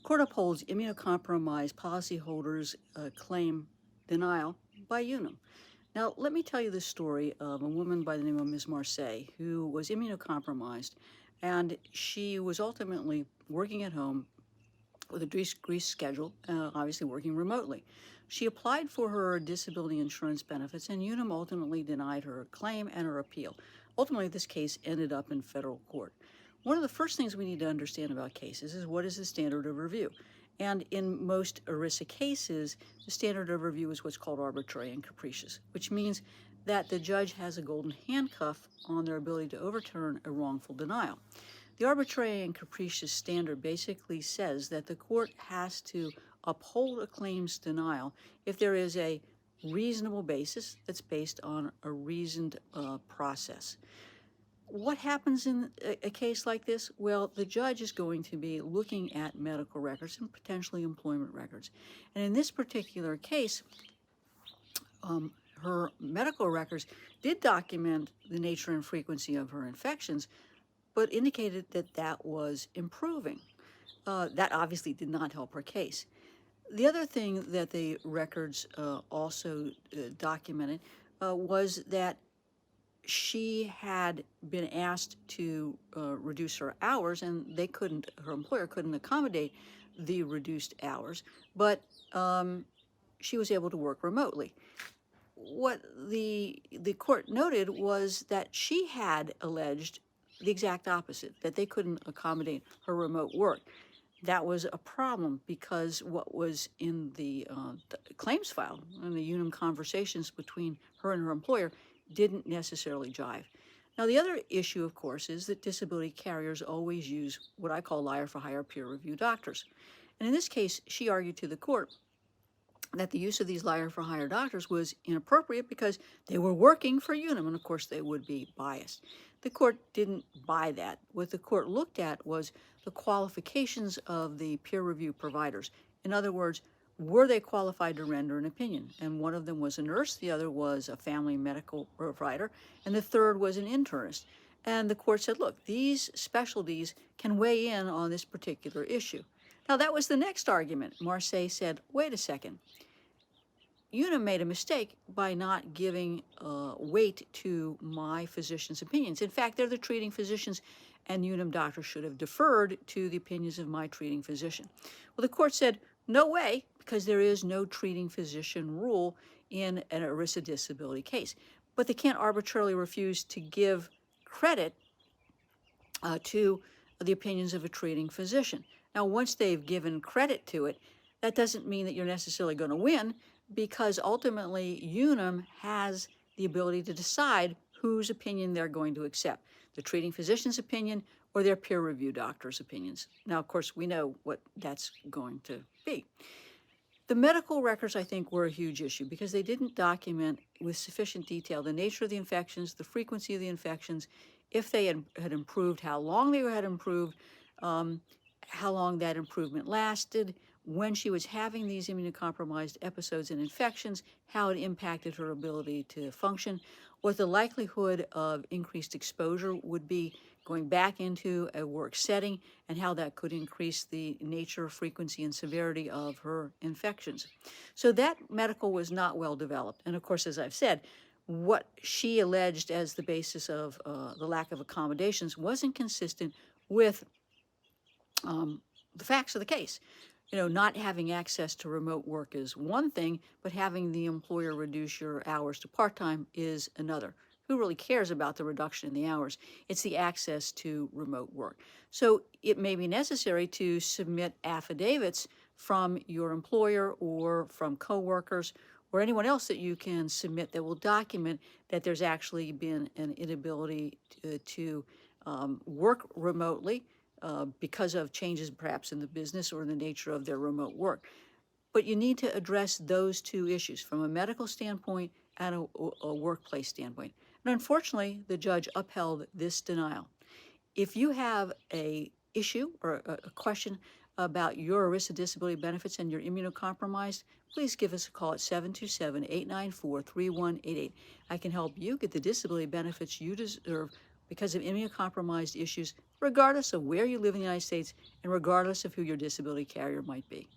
Court upholds immunocompromised policyholders' claim denial by UNUM. Now, let me tell you the story of a woman by the name of Ms. Marseille, who was immunocompromised, and she was ultimately working at home with a decreased schedule, obviously working remotely. She applied for her disability insurance benefits, and UNUM ultimately denied her claim and her appeal. Ultimately, this case ended up in federal court. One of the first things we need to understand about cases is what is the standard of review. And in most ERISA cases, the standard of review is what's called arbitrary and capricious, which means that the judge has a golden handcuff on their ability to overturn a wrongful denial. The arbitrary and capricious standard basically says that the court has to uphold a claim's denial if there is a reasonable basis that's based on a reasoned process. What happens in a case like this? Well, the judge is going to be looking at medical records and potentially employment records. And in this particular case, her medical records did document the nature and frequency of her infections, but indicated that that was improving. That obviously did not help her case. The other thing that the records also documented was that she had been asked to reduce her hours, and her employer couldn't accommodate the reduced hours, but she was able to work remotely. What the court noted was that she had alleged the exact opposite, that they couldn't accommodate her remote work. That was a problem because what was in the claims file and the UNUM conversations between her and her employer didn't necessarily jive. Now, the other issue, of course, is that disability carriers always use what I call liar-for-hire peer-review doctors. And in this case, she argued to the court that the use of these liar-for-hire doctors was inappropriate because they were working for UNUM, and of course they would be biased. The court didn't buy that. What the court looked at was the qualifications of the peer review providers. In other words, were they qualified to render an opinion? And one of them was a nurse, the other was a family medical provider, and the third was an internist. And the court said, look, these specialties can weigh in on this particular issue. Now, that was the next argument. Marseille said, wait a second. UNUM made a mistake by not giving weight to my physician's opinions. In fact, they're the treating physicians, and UNUM doctors should have deferred to the opinions of my treating physician. Well, the court said, no way, because there is no treating physician rule in an ERISA disability case. But they can't arbitrarily refuse to give credit to the opinions of a treating physician. Now, once they've given credit to it, that doesn't mean that you're necessarily going to win, because ultimately UNUM has the ability to decide whose opinion they're going to accept, the treating physician's opinion or their peer review doctor's opinions. Now, of course, we know what that's going to be. The medical records, I think, were a huge issue because they didn't document with sufficient detail the nature of the infections, the frequency of the infections, if they had improved, how long they had improved, how long that improvement lasted, when she was having these immunocompromised episodes and infections, how it impacted her ability to function, what the likelihood of increased exposure would be going back into a work setting, and how that could increase the nature, frequency, and severity of her infections. So that medical was not well developed. And of course, as I've said, what she alleged as the basis of the lack of accommodations wasn't consistent with the facts of the case. You know, not having access to remote work is one thing, but having the employer reduce your hours to part-time is another. Who really cares about the reduction in the hours? It's the access to remote work. So it may be necessary to submit affidavits from your employer or from coworkers or anyone else that you can submit that will document that there's actually been an inability to work remotely because of changes perhaps in the business or the nature of their remote work. But you need to address those two issues from a medical standpoint and a workplace standpoint. And unfortunately, the judge upheld this denial. If you have an issue or a question about your ERISA disability benefits and you're immunocompromised, please give us a call at 727-894-3188. I can help you get the disability benefits you deserve because of immunocompromised issues, regardless of where you live in the United States and regardless of who your disability carrier might be.